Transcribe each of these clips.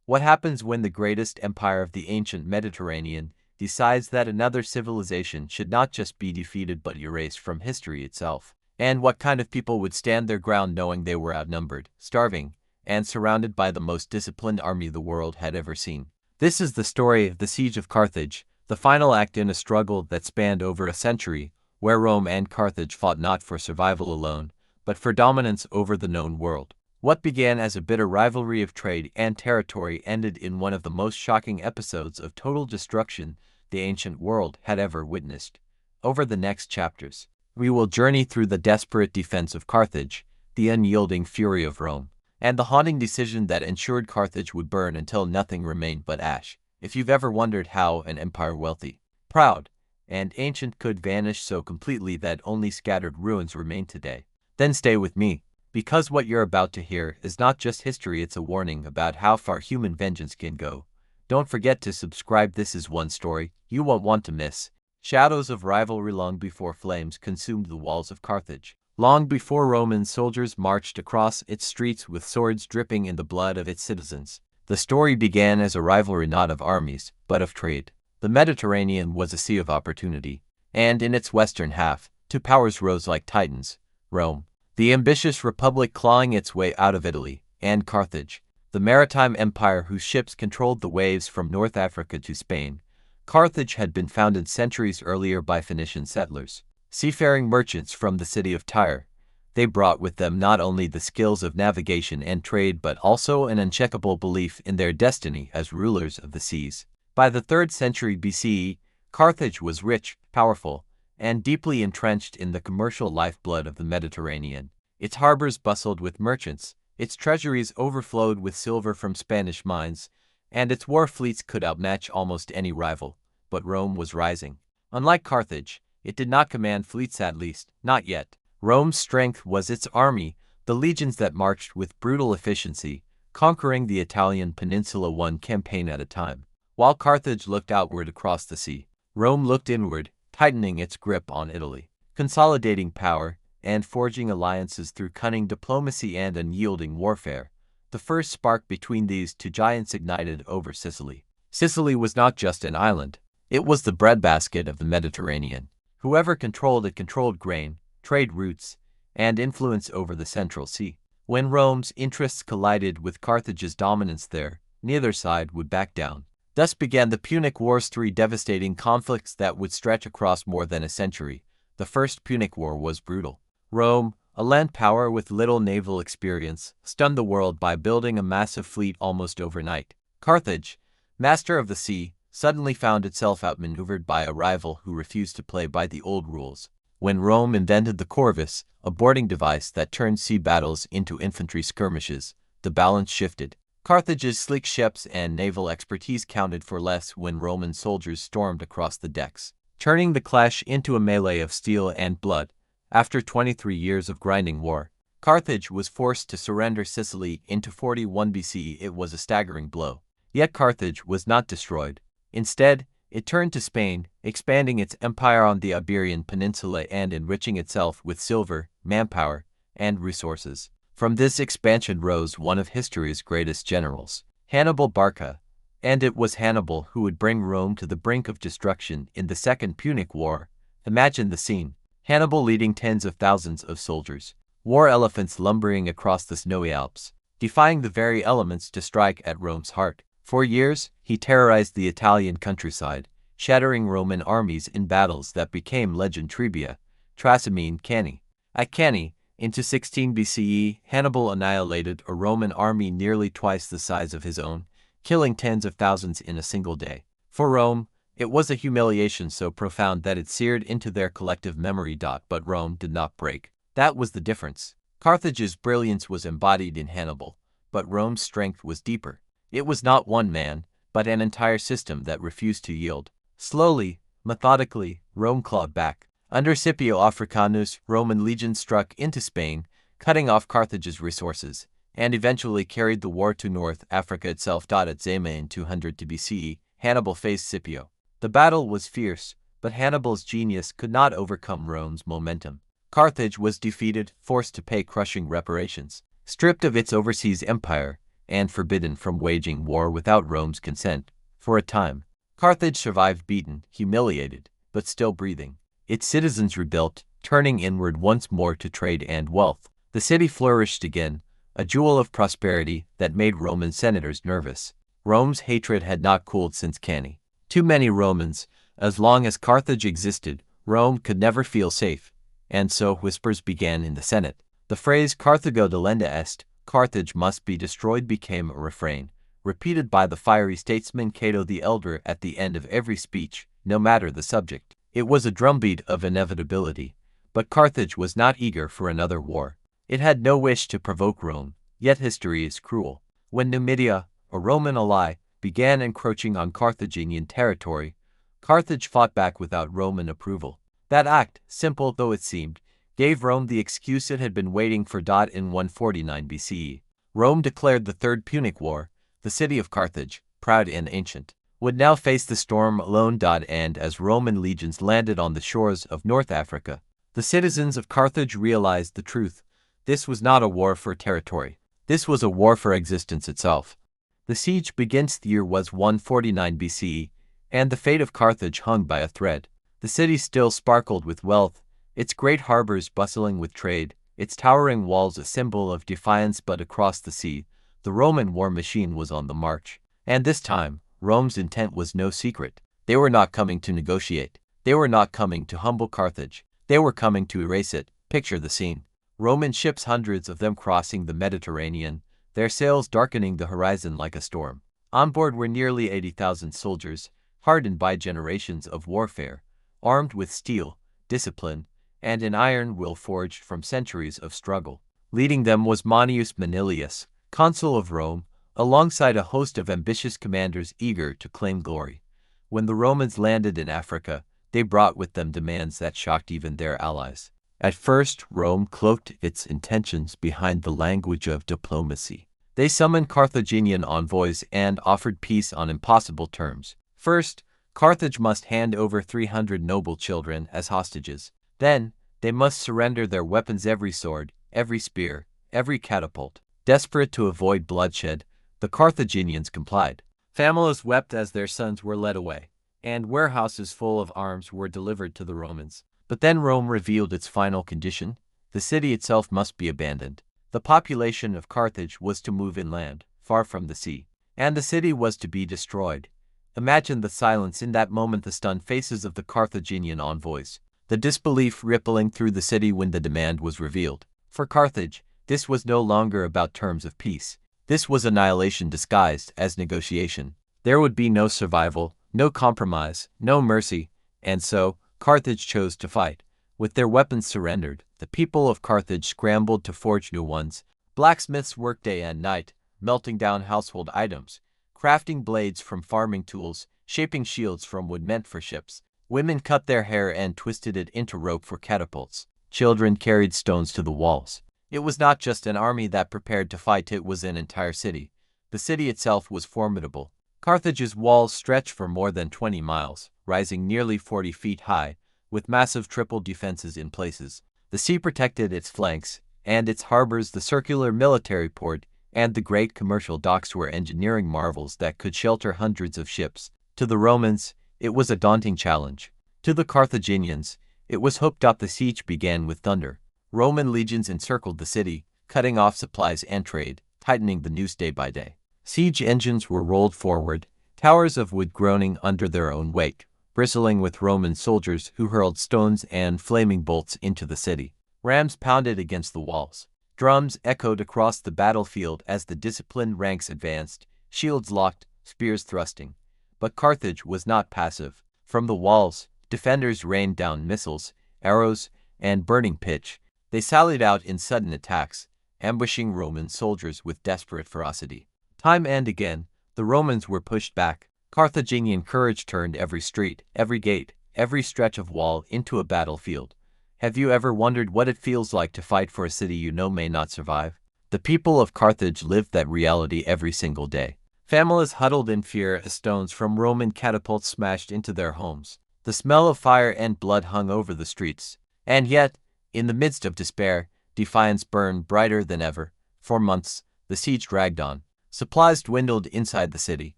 What happens when the greatest empire of the ancient Mediterranean decides that another civilization should not just be defeated but erased from history itself? And what kind of people would stand their ground knowing they were outnumbered, starving, and surrounded by the most disciplined army the world had ever seen? This is the story of the Siege of Carthage, the final act in a struggle that spanned over a century, where Rome and Carthage fought not for survival alone, but for dominance over the known world. What began as a bitter rivalry of trade and territory ended in one of the most shocking episodes of total destruction the ancient world had ever witnessed. Over the next chapters, we will journey through the desperate defense of Carthage, the unyielding fury of Rome, and the haunting decision that ensured Carthage would burn until nothing remained but ash. If you've ever wondered how an empire wealthy, proud, and ancient could vanish so completely that only scattered ruins remain today, then stay with me, because what you're about to hear is not just history, it's a warning about how far human vengeance can go. Don't forget to subscribe. This is one story you won't want to miss. Shadows of rivalry. Long before flames consumed the walls of Carthage, long before Roman soldiers marched across its streets with swords dripping in the blood of its citizens, the story began as a rivalry not of armies, but of trade. The Mediterranean was a sea of opportunity, and in its western half, two powers rose like titans: Rome, the ambitious republic clawing its way out of Italy, and Carthage, the maritime empire whose ships controlled the waves from North Africa to Spain. Carthage had been founded centuries earlier by Phoenician settlers, seafaring merchants from the city of Tyre. They brought with them not only the skills of navigation and trade but also an uncheckable belief in their destiny as rulers of the seas. By the 3rd century BCE, Carthage was rich, powerful, and deeply entrenched in the commercial lifeblood of the Mediterranean. Its harbors bustled with merchants, its treasuries overflowed with silver from Spanish mines, and its war fleets could outmatch almost any rival. But Rome was rising. Unlike Carthage, it did not command fleets, at least, not yet. Rome's strength was its army, the legions that marched with brutal efficiency, conquering the Italian peninsula one campaign at a time. While Carthage looked outward across the sea, Rome looked inward, tightening its grip on Italy, consolidating power, and forging alliances through cunning diplomacy and unyielding warfare. The first spark between these two giants ignited over Sicily. Sicily was not just an island, it was the breadbasket of the Mediterranean. Whoever controlled it controlled grain, trade routes, and influence over the Central Sea. When Rome's interests collided with Carthage's dominance there, neither side would back down. Thus began the Punic Wars, 3 devastating conflicts that would stretch across more than a century. The First Punic War was brutal. Rome, a land power with little naval experience, stunned the world by building a massive fleet almost overnight. Carthage, master of the sea, suddenly found itself outmaneuvered by a rival who refused to play by the old rules. When Rome invented the corvus, a boarding device that turned sea battles into infantry skirmishes, the balance shifted. Carthage's sleek ships and naval expertise counted for less when Roman soldiers stormed across the decks, turning the clash into a melee of steel and blood. After 23 years of grinding war, Carthage was forced to surrender Sicily in 41 BCE. It was a staggering blow. Yet Carthage was not destroyed. Instead, it turned to Spain, expanding its empire on the Iberian Peninsula and enriching itself with silver, manpower, and resources. From this expansion rose one of history's greatest generals, Hannibal Barca, and it was Hannibal who would bring Rome to the brink of destruction in the Second Punic War. Imagine the scene: Hannibal leading tens of thousands of soldiers, war elephants lumbering across the snowy Alps, defying the very elements to strike at Rome's heart. For years, he terrorized the Italian countryside, shattering Roman armies in battles that became legend. Trivia: Trasimene, Cannae. At Cannae, into 16 BCE, Hannibal annihilated a Roman army nearly twice the size of his own, killing tens of thousands in a single day. For Rome, it was a humiliation so profound that it seared into their collective memory. But Rome did not break. That was the difference. Carthage's brilliance was embodied in Hannibal, but Rome's strength was deeper. It was not one man, but an entire system that refused to yield. Slowly, methodically, Rome clawed back. Under Scipio Africanus, Roman legions struck into Spain, cutting off Carthage's resources, and eventually carried the war to North Africa itself. At Zama in 200 BCE, Hannibal faced Scipio. The battle was fierce, but Hannibal's genius could not overcome Rome's momentum. Carthage was defeated, forced to pay crushing reparations. Stripped of its overseas empire, and forbidden from waging war without Rome's consent. For a time, Carthage survived beaten, humiliated, but still breathing. Its citizens rebuilt, turning inward once more to trade and wealth. The city flourished again, a jewel of prosperity that made Roman senators nervous. Rome's hatred had not cooled since Cannae. Too many Romans. As long as Carthage existed, Rome could never feel safe, and so whispers began in the Senate. The phrase Carthago delenda est, Carthage must be destroyed, became a refrain, repeated by the fiery statesman Cato the Elder at the end of every speech, no matter the subject. It was a drumbeat of inevitability, but Carthage was not eager for another war. It had no wish to provoke Rome, yet history is cruel. When Numidia, a Roman ally, began encroaching on Carthaginian territory, Carthage fought back without Roman approval. That act, simple though it seemed, gave Rome the excuse it had been waiting for. In 149 BCE, Rome declared the Third Punic War. The city of Carthage, proud and ancient, would now face the storm alone. And as Roman legions landed on the shores of North Africa, the citizens of Carthage realized the truth. This was not a war for territory. This was a war for existence itself. The siege begins. The year was 149 BCE, and the fate of Carthage hung by a thread. The city still sparkled with wealth, its great harbors bustling with trade, its towering walls a symbol of defiance. But across the sea, the Roman war machine was on the march. And this time, Rome's intent was no secret. They were not coming to negotiate. They were not coming to humble Carthage. They were coming to erase it. Picture the scene. Roman ships, hundreds of them crossing the Mediterranean, their sails darkening the horizon like a storm. On board were nearly 80,000 soldiers, hardened by generations of warfare, armed with steel, discipline, and an iron will forged from centuries of struggle. Leading them was Manius Manilius, consul of Rome, alongside a host of ambitious commanders eager to claim glory. When the Romans landed in Africa, they brought with them demands that shocked even their allies. At first, Rome cloaked its intentions behind the language of diplomacy. They summoned Carthaginian envoys and offered peace on impossible terms. First, Carthage must hand over 300 noble children as hostages. Then, they must surrender their weapons, every sword, every spear, every catapult. Desperate to avoid bloodshed, the Carthaginians complied. Families wept as their sons were led away, and warehouses full of arms were delivered to the Romans. But then Rome revealed its final condition. The city itself must be abandoned. The population of Carthage was to move inland, far from the sea, and the city was to be destroyed. Imagine the silence in that moment, the stunned faces of the Carthaginian envoys, the disbelief rippling through the city when the demand was revealed. For Carthage, this was no longer about terms of peace. This was annihilation disguised as negotiation. There would be no survival, no compromise, no mercy, and so Carthage chose to fight. With their weapons surrendered, the people of Carthage scrambled to forge new ones. Blacksmiths worked day and night, melting down household items, crafting blades from farming tools, shaping shields from wood meant for ships. Women cut their hair and twisted it into rope for catapults. Children carried stones to the walls. It was not just an army that prepared to fight, it was an entire city. The city itself was formidable. Carthage's walls stretched for more than 20 miles, rising nearly 40 feet high, with massive triple defenses in places. The sea protected its flanks, and its harbors, the circular military port, and the great commercial docks were engineering marvels that could shelter hundreds of ships. To the Romans, it was a daunting challenge. To the Carthaginians, it was hope. The siege began with thunder. Roman legions encircled the city, cutting off supplies and trade, tightening the noose day by day. Siege engines were rolled forward, towers of wood groaning under their own weight, bristling with Roman soldiers who hurled stones and flaming bolts into the city. Rams pounded against the walls. Drums echoed across the battlefield as the disciplined ranks advanced, shields locked, spears thrusting. But Carthage was not passive. From the walls, defenders rained down missiles, arrows, and burning pitch. They sallied out in sudden attacks, ambushing Roman soldiers with desperate ferocity. Time and again, the Romans were pushed back. Carthaginian courage turned every street, every gate, every stretch of wall into a battlefield. Have you ever wondered what it feels like to fight for a city you know may not survive? The people of Carthage lived that reality every single day. Families huddled in fear as stones from Roman catapults smashed into their homes. The smell of fire and blood hung over the streets. And yet, in the midst of despair, defiance burned brighter than ever. For months, the siege dragged on. Supplies dwindled inside the city.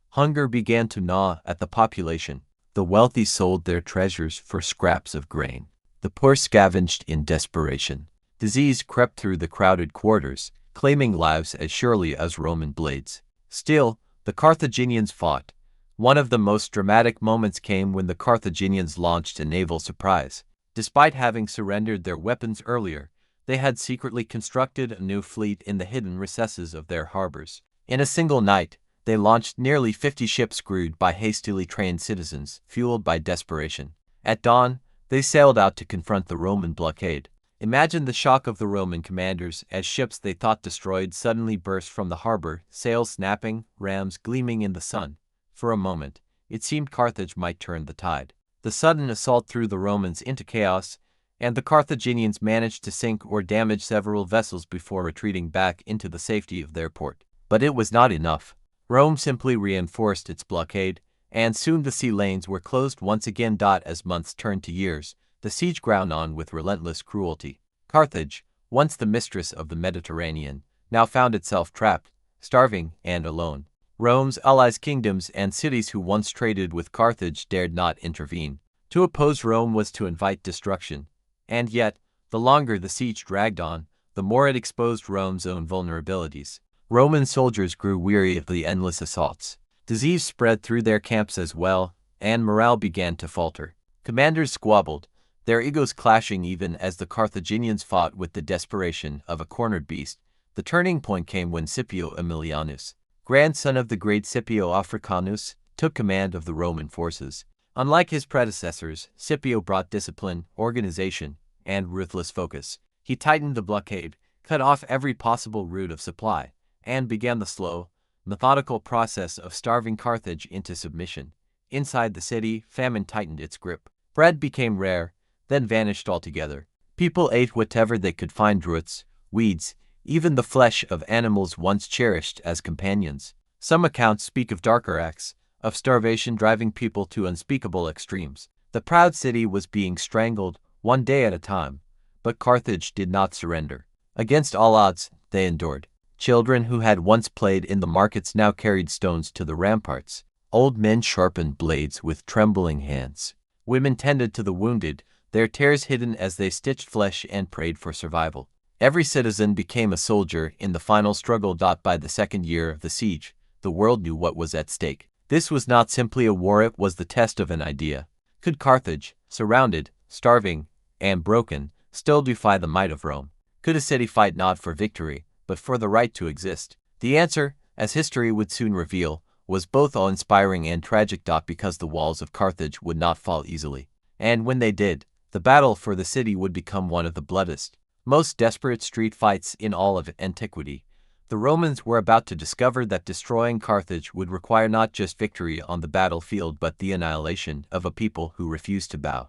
Hunger began to gnaw at the population. The wealthy sold their treasures for scraps of grain. The poor scavenged in desperation. Disease crept through the crowded quarters, claiming lives as surely as Roman blades. Still, the Carthaginians fought. One of the most dramatic moments came when the Carthaginians launched a naval surprise. Despite having surrendered their weapons earlier, they had secretly constructed a new fleet in the hidden recesses of their harbors. In a single night, they launched nearly 50 ships crewed by hastily trained citizens, fueled by desperation. At dawn, they sailed out to confront the Roman blockade. Imagine the shock of the Roman commanders as ships they thought destroyed suddenly burst from the harbor, sails snapping, rams gleaming in the sun. For a moment, it seemed Carthage might turn the tide. The sudden assault threw the Romans into chaos, and the Carthaginians managed to sink or damage several vessels before retreating back into the safety of their port. But it was not enough. Rome simply reinforced its blockade, and soon the sea lanes were closed once again. As months turned to years, the siege ground on with relentless cruelty. Carthage, once the mistress of the Mediterranean, now found itself trapped, starving, and alone. Rome's allies, kingdoms, and cities who once traded with Carthage dared not intervene. To oppose Rome was to invite destruction. And yet, the longer the siege dragged on, the more it exposed Rome's own vulnerabilities. Roman soldiers grew weary of the endless assaults. Disease spread through their camps as well, and morale began to falter. Commanders squabbled, their egos clashing even as the Carthaginians fought with the desperation of a cornered beast. The turning point came when Scipio Aemilianus, grandson of the great Scipio Africanus, took command of the Roman forces. Unlike his predecessors, Scipio brought discipline, organization, and ruthless focus. He tightened the blockade, cut off every possible route of supply, and began the slow, methodical process of starving Carthage into submission. Inside the city, famine tightened its grip. Bread became rare, then vanished altogether. People ate whatever they could find: roots, weeds, even the flesh of animals once cherished as companions. Some accounts speak of darker acts, of starvation driving people to unspeakable extremes. The proud city was being strangled, one day at a time, but Carthage did not surrender. Against all odds, they endured. Children who had once played in the markets now carried stones to the ramparts. Old men sharpened blades with trembling hands. Women tended to the wounded, their tears hidden as they stitched flesh and prayed for survival. Every citizen became a soldier in the final struggle. By the second year of the siege, the world knew what was at stake. This was not simply a war, it was the test of an idea. Could Carthage, surrounded, starving, and broken, still defy the might of Rome? Could a city fight not for victory, but for the right to exist? The answer, as history would soon reveal, was both awe-inspiring and tragic. Because the walls of Carthage would not fall easily. And when they did, the battle for the city would become one of the bloodiest, most desperate street fights in all of antiquity. The Romans were about to discover that destroying Carthage would require not just victory on the battlefield but the annihilation of a people who refused to bow.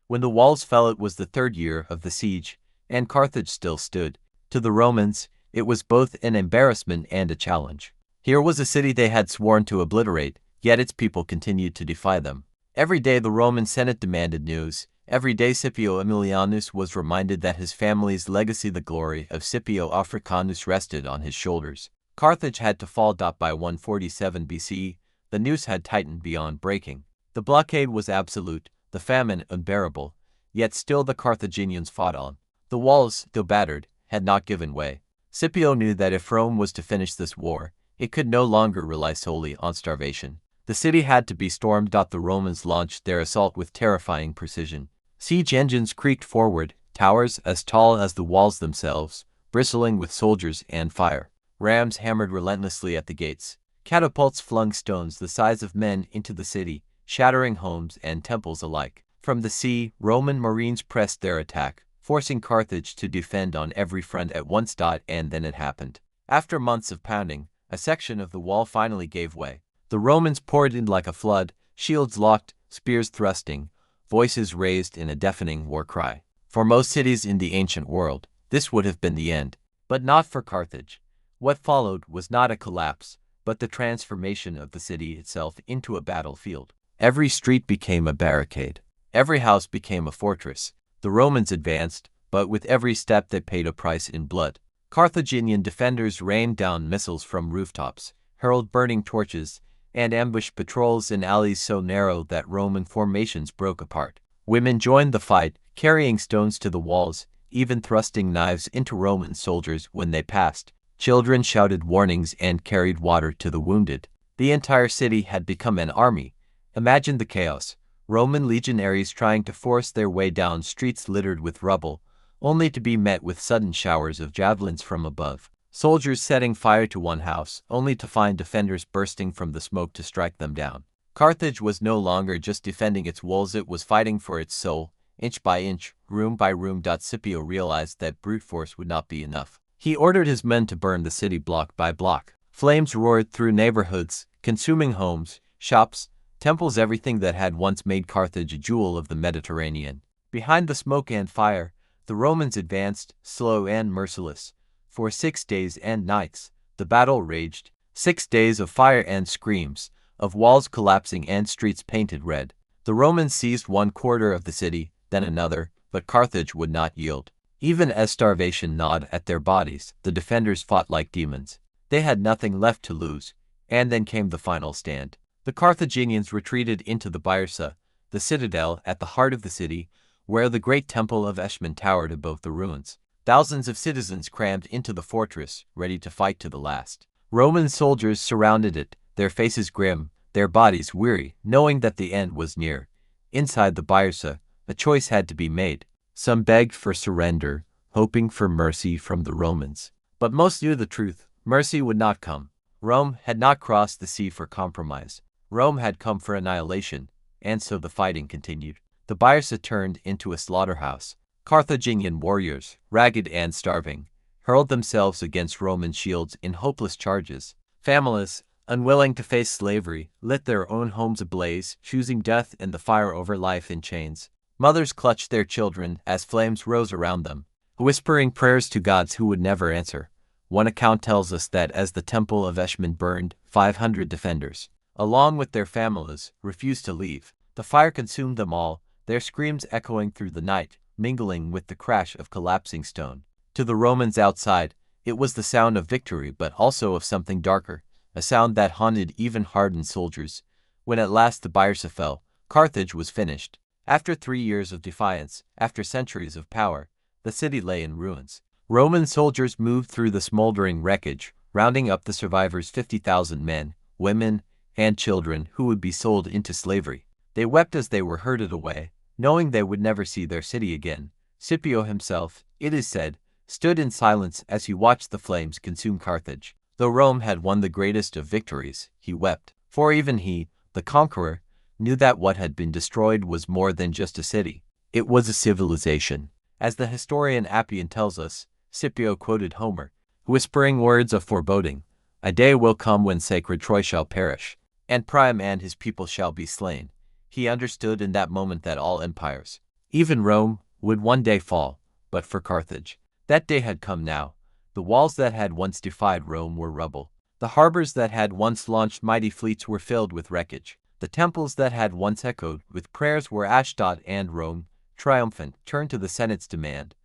When the walls fell, it was the third year of the siege, and Carthage still stood. To the Romans, it was both an embarrassment and a challenge. Here was a city they had sworn to obliterate, yet its people continued to defy them. Every day the Roman Senate demanded news. Every day Scipio Aemilianus was reminded that his family's legacy, the glory of Scipio Africanus, rested on his shoulders. Carthage had to fall. By 147 BCE, the noose had tightened beyond breaking. The blockade was absolute, the famine unbearable, yet still the Carthaginians fought on. The walls, though battered, had not given way. Scipio knew that if Rome was to finish this war, it could no longer rely solely on starvation. The city had to be stormed. The Romans launched their assault with terrifying precision. Siege engines creaked forward, towers as tall as the walls themselves, bristling with soldiers and fire. Rams hammered relentlessly at the gates. Catapults flung stones the size of men into the city, shattering homes and temples alike. From the sea, Roman marines pressed their attack, forcing Carthage to defend on every front at once. And then it happened. After months of pounding, a section of the wall finally gave way. The Romans poured in like a flood, shields locked, spears thrusting, voices raised in a deafening war cry. For most cities in the ancient world, this would have been the end, but not for Carthage. What followed was not a collapse, but the transformation of the city itself into a battlefield. Every street became a barricade. Every house became a fortress. The Romans advanced, but with every step they paid a price in blood. Carthaginian defenders rained down missiles from rooftops, hurled burning torches, and ambushed patrols in alleys so narrow that Roman formations broke apart. Women joined the fight, carrying stones to the walls, even thrusting knives into Roman soldiers when they passed. Children shouted warnings and carried water to the wounded. The entire city had become an army. Imagine the chaos. Roman legionaries trying to force their way down streets littered with rubble, only to be met with sudden showers of javelins from above. Soldiers setting fire to one house, only to find defenders bursting from the smoke to strike them down. Carthage was no longer just defending its walls, it was fighting for its soul, inch by inch, room by room. Scipio realized that brute force would not be enough. He ordered his men to burn the city block by block. Flames roared through neighborhoods, consuming homes, shops, temples, everything that had once made Carthage a jewel of the Mediterranean. Behind the smoke and fire, the Romans advanced, slow and merciless. For 6 days and nights, the battle raged. 6 days of fire and screams, of walls collapsing and streets painted red. The Romans seized one quarter of the city, then another, but Carthage would not yield. Even as starvation gnawed at their bodies, the defenders fought like demons. They had nothing left to lose, and then came the final stand. The Carthaginians retreated into the Byrsa, the citadel at the heart of the city, where the great temple of Eshmen towered above the ruins. Thousands of citizens crammed into the fortress, ready to fight to the last. Roman soldiers surrounded it, their faces grim, their bodies weary, knowing that the end was near. Inside the Byrsa, a choice had to be made. Some begged for surrender, hoping for mercy from the Romans. But most knew the truth. Mercy would not come. Rome had not crossed the sea for compromise. Rome had come for annihilation, and so the fighting continued. The Byrsa turned into a slaughterhouse. Carthaginian warriors, ragged and starving, hurled themselves against Roman shields in hopeless charges. Families, unwilling to face slavery, lit their own homes ablaze, choosing death in the fire over life in chains. Mothers clutched their children as flames rose around them, whispering prayers to gods who would never answer. One account tells us that as the temple of Eshmen burned, 500 defenders, along with their families, refused to leave. The fire consumed them all, their screams echoing through the night, mingling with the crash of collapsing stone. To the Romans outside, it was the sound of victory, but also of something darker, a sound that haunted even hardened soldiers. When at last the Byrsa fell, Carthage was finished. After 3 years of defiance, after centuries of power, the city lay in ruins. Roman soldiers moved through the smoldering wreckage, rounding up the survivors, 50,000 men, women, and children who would be sold into slavery. They wept as they were herded away, knowing they would never see their city again. Scipio himself, it is said, stood in silence as he watched the flames consume Carthage. Though Rome had won the greatest of victories, he wept, for even he, the conqueror, knew that what had been destroyed was more than just a city. It was a civilization. As the historian Appian tells us, Scipio quoted Homer, whispering words of foreboding, "A day will come when sacred Troy shall perish, and Priam and his people shall be slain." He understood in that moment that all empires, even Rome, would one day fall, but for Carthage, that day had come now. The walls that had once defied Rome were rubble. The harbors that had once launched mighty fleets were filled with wreckage. The temples that had once echoed with prayers were Ashdod, and Rome, triumphant, turned to the Senate's demand.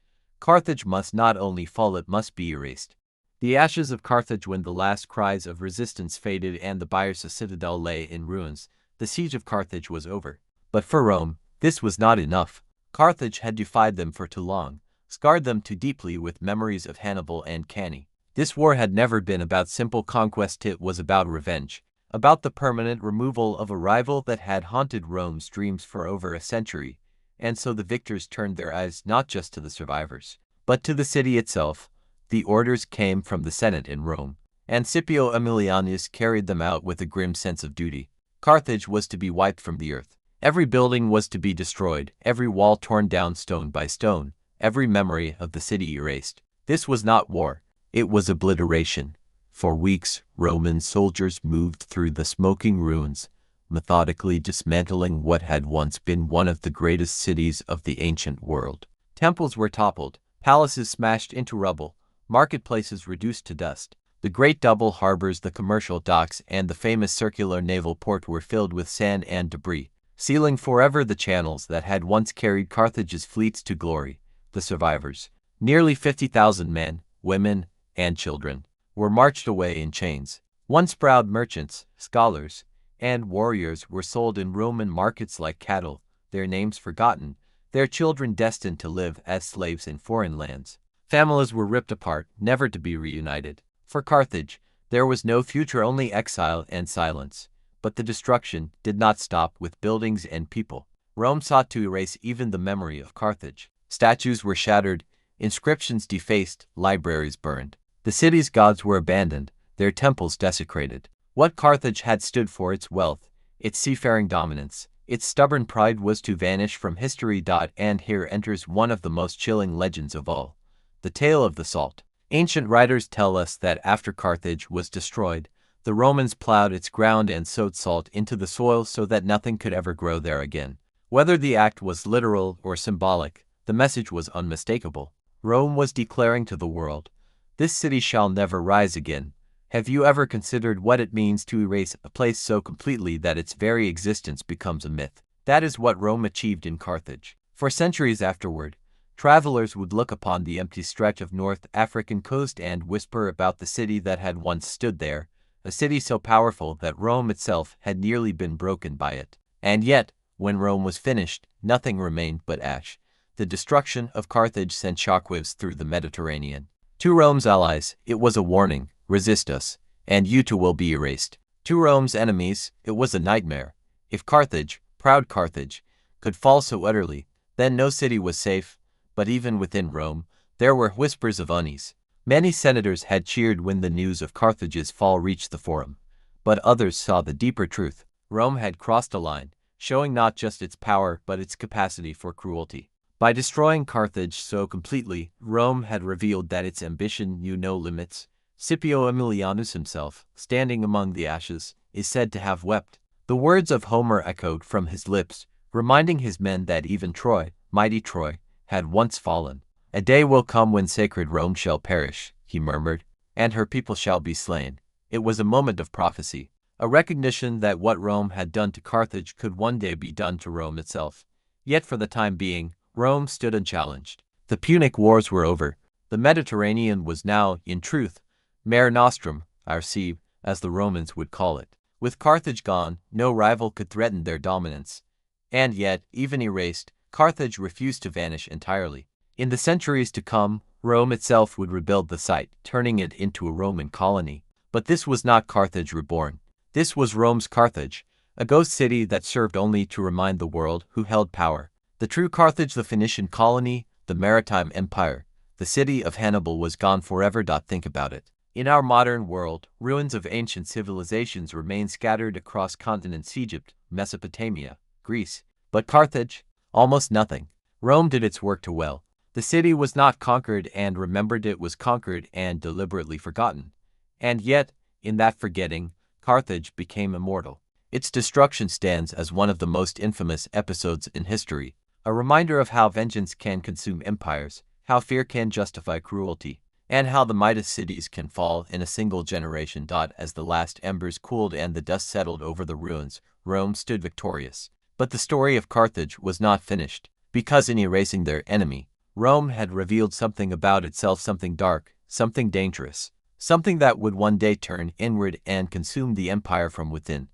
Carthage must not only fall, it must be erased. The ashes of Carthage, when the last cries of resistance faded and the Byrsa citadel lay in ruins, the siege of Carthage was over. But for Rome, this was not enough. Carthage had defied them for too long, scarred them too deeply with memories of Hannibal and Cannae. This war had never been about simple conquest, it was about revenge, about the permanent removal of a rival that had haunted Rome's dreams for over a century. And so the victors turned their eyes not just to the survivors, but to the city itself. The orders came from the Senate in Rome, and Scipio Aemilianus carried them out with a grim sense of duty. Carthage was to be wiped from the earth. Every building was to be destroyed, every wall torn down stone by stone, every memory of the city erased. This was not war, it was obliteration. For weeks, Roman soldiers moved through the smoking ruins, methodically dismantling what had once been one of the greatest cities of the ancient world. Temples were toppled, palaces smashed into rubble, marketplaces reduced to dust. The great double harbors, the commercial docks, and the famous circular naval port were filled with sand and debris, sealing forever the channels that had once carried Carthage's fleets to glory. The survivors, nearly 50,000 men, women, and children, were marched away in chains. Once proud merchants, scholars, and warriors were sold in Roman markets like cattle, their names forgotten, their children destined to live as slaves in foreign lands. Families were ripped apart, never to be reunited. For Carthage, there was no future, only exile and silence. But the destruction did not stop with buildings and people. Rome sought to erase even the memory of Carthage. Statues were shattered, inscriptions defaced, libraries burned. The city's gods were abandoned, their temples desecrated. What Carthage had stood for, its wealth, its seafaring dominance, its stubborn pride, was to vanish from history. And here enters one of the most chilling legends of all, the tale of the salt. Ancient writers tell us that after Carthage was destroyed, the Romans plowed its ground and sowed salt into the soil so that nothing could ever grow there again. Whether the act was literal or symbolic, the message was unmistakable. Rome was declaring to the world, "This city shall never rise again." Have you ever considered what it means to erase a place so completely that its very existence becomes a myth? That is what Rome achieved in Carthage. For centuries afterward, travelers would look upon the empty stretch of North African coast and whisper about the city that had once stood there, a city so powerful that Rome itself had nearly been broken by it. And yet, when Rome was finished, nothing remained but ash. The destruction of Carthage sent shockwaves through the Mediterranean. To Rome's allies, it was a warning: resist us, and you too will be erased. To Rome's enemies, it was a nightmare. If Carthage, proud Carthage, could fall so utterly, then no city was safe. But even within Rome, there were whispers of unease. Many senators had cheered when the news of Carthage's fall reached the Forum, but others saw the deeper truth. Rome had crossed a line, showing not just its power but its capacity for cruelty. By destroying Carthage so completely, Rome had revealed that its ambition knew no limits. Scipio Aemilianus himself, standing among the ashes, is said to have wept. The words of Homer echoed from his lips, reminding his men that even Troy, mighty Troy, had once fallen. "A day will come when sacred Rome shall perish," he murmured, "and her people shall be slain." It was a moment of prophecy, a recognition that what Rome had done to Carthage could one day be done to Rome itself. Yet for the time being, Rome stood unchallenged. The Punic Wars were over. The Mediterranean was now, in truth, Mare Nostrum, our sea, as the Romans would call it. With Carthage gone, no rival could threaten their dominance. And yet, even erased, Carthage refused to vanish entirely. In the centuries to come, Rome itself would rebuild the site, turning it into a Roman colony. But this was not Carthage reborn. This was Rome's Carthage, a ghost city that served only to remind the world who held power. The true Carthage, the Phoenician colony, the maritime empire, the city of Hannibal, was gone forever. Think about it. In our modern world, ruins of ancient civilizations remain scattered across continents: Egypt, Mesopotamia, Greece. But Carthage? Almost nothing. Rome did its work too well. The city was not conquered and remembered, it was conquered and deliberately forgotten. And yet, in that forgetting, Carthage became immortal. Its destruction stands as one of the most infamous episodes in history, a reminder of how vengeance can consume empires, how fear can justify cruelty, and how the mightiest cities can fall in a single generation. As the last embers cooled and the dust settled over the ruins, Rome stood victorious. But the story of Carthage was not finished, because in erasing their enemy, Rome had revealed something about itself, something dark, something dangerous, something that would one day turn inward and consume the empire from within.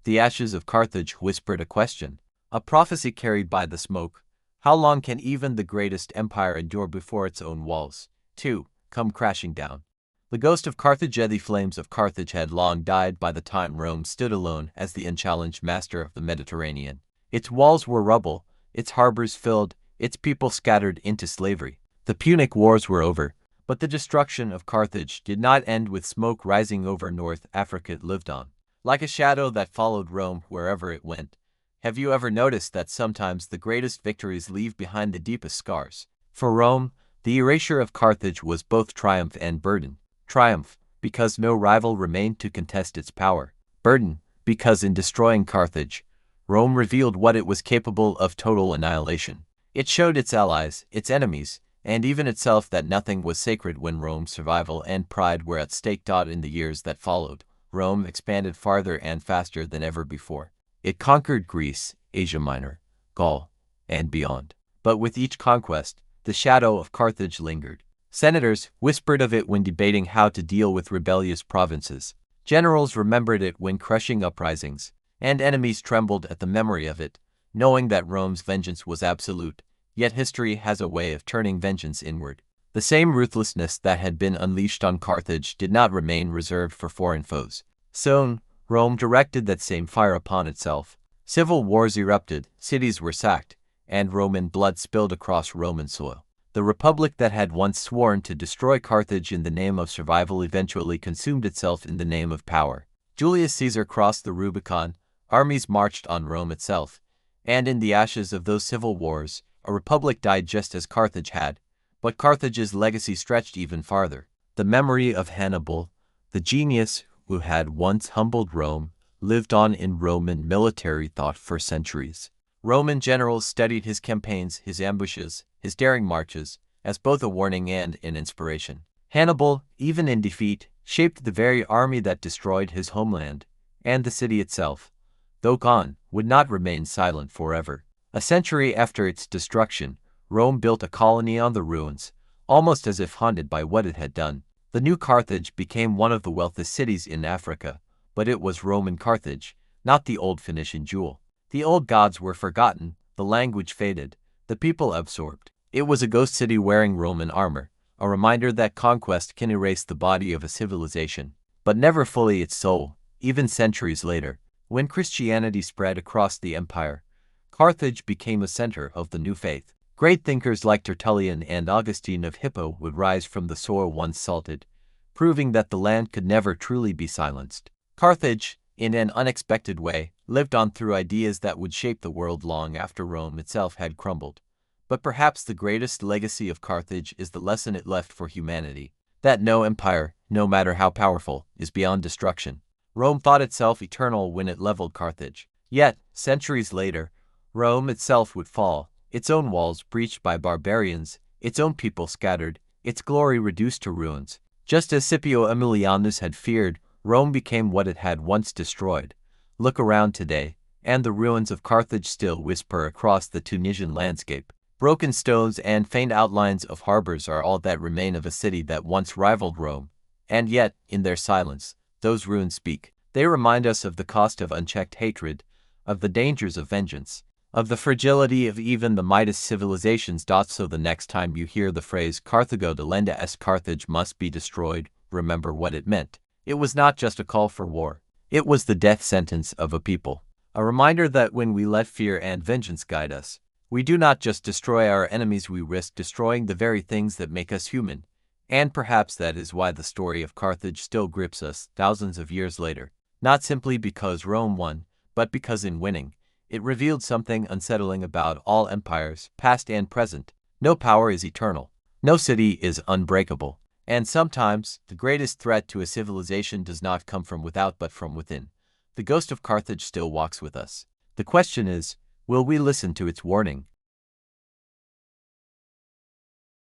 The ashes of Carthage whispered a question, a prophecy carried by the smoke. How long can even the greatest empire endure before its own walls, too, come crashing down? The ghost of Carthage, the flames of Carthage had long died by the time Rome stood alone as the unchallenged master of the Mediterranean. Its walls were rubble, its harbors filled, its people scattered into slavery. The Punic Wars were over, but the destruction of Carthage did not end with smoke rising over North Africa. It lived on, like a shadow that followed Rome wherever it went. Have you ever noticed that sometimes the greatest victories leave behind the deepest scars? For Rome, the erasure of Carthage was both triumph and burden. Triumph, because no rival remained to contest its power. Burden, because in destroying Carthage, Rome revealed what it was capable of: total annihilation. It showed its allies, its enemies, and even itself that nothing was sacred when Rome's survival and pride were at stake. In the years that followed, Rome expanded farther and faster than ever before. It conquered Greece, Asia Minor, Gaul, and beyond. But with each conquest, the shadow of Carthage lingered. Senators whispered of it when debating how to deal with rebellious provinces. Generals remembered it when crushing uprisings, and enemies trembled at the memory of it, knowing that Rome's vengeance was absolute. Yet history has a way of turning vengeance inward. The same ruthlessness that had been unleashed on Carthage did not remain reserved for foreign foes. Soon, Rome directed that same fire upon itself. Civil wars erupted, cities were sacked, and Roman blood spilled across Roman soil. The republic that had once sworn to destroy Carthage in the name of survival eventually consumed itself in the name of power. Julius Caesar crossed the Rubicon, armies marched on Rome itself, and in the ashes of those civil wars, a republic died just as Carthage had. But Carthage's legacy stretched even farther. The memory of Hannibal, the genius who had once humbled Rome, lived on in Roman military thought for centuries. Roman generals studied his campaigns, his ambushes, his daring marches, as both a warning and an inspiration. Hannibal, even in defeat, shaped the very army that destroyed his homeland, and the city itself, though gone, would not remain silent forever. A century after its destruction, Rome built a colony on the ruins, almost as if haunted by what it had done. The new Carthage became one of the wealthiest cities in Africa, but it was Roman Carthage, not the old Phoenician jewel. The old gods were forgotten, the language faded, the people absorbed. It was a ghost city wearing Roman armor, a reminder that conquest can erase the body of a civilization, but never fully its soul. Even centuries later, when Christianity spread across the empire, Carthage became a center of the new faith. Great thinkers like Tertullian and Augustine of Hippo would rise from the soil once salted, proving that the land could never truly be silenced. Carthage, in an unexpected way, lived on through ideas that would shape the world long after Rome itself had crumbled. But perhaps the greatest legacy of Carthage is the lesson it left for humanity, that no empire, no matter how powerful, is beyond destruction. Rome thought itself eternal when it leveled Carthage. Yet, centuries later, Rome itself would fall, its own walls breached by barbarians, its own people scattered, its glory reduced to ruins. Just as Scipio Aemilianus had feared, Rome became what it had once destroyed. Look around today, and the ruins of Carthage still whisper across the Tunisian landscape. Broken stones and faint outlines of harbors are all that remain of a city that once rivaled Rome. And yet, in their silence, those ruins speak. They remind us of the cost of unchecked hatred, of the dangers of vengeance, of the fragility of even the mightiest civilizations. So the next time you hear the phrase Carthago delenda est Carthage must be destroyed, remember what it meant. It was not just a call for war. It was the death sentence of a people. A reminder that when we let fear and vengeance guide us, we do not just destroy our enemies, we risk destroying the very things that make us human. And perhaps that is why the story of Carthage still grips us thousands of years later. Not simply because Rome won, but because in winning, it revealed something unsettling about all empires, past and present. No power is eternal. No city is unbreakable. And sometimes, the greatest threat to a civilization does not come from without but from within. The ghost of Carthage still walks with us. The question is, will we listen to its warning?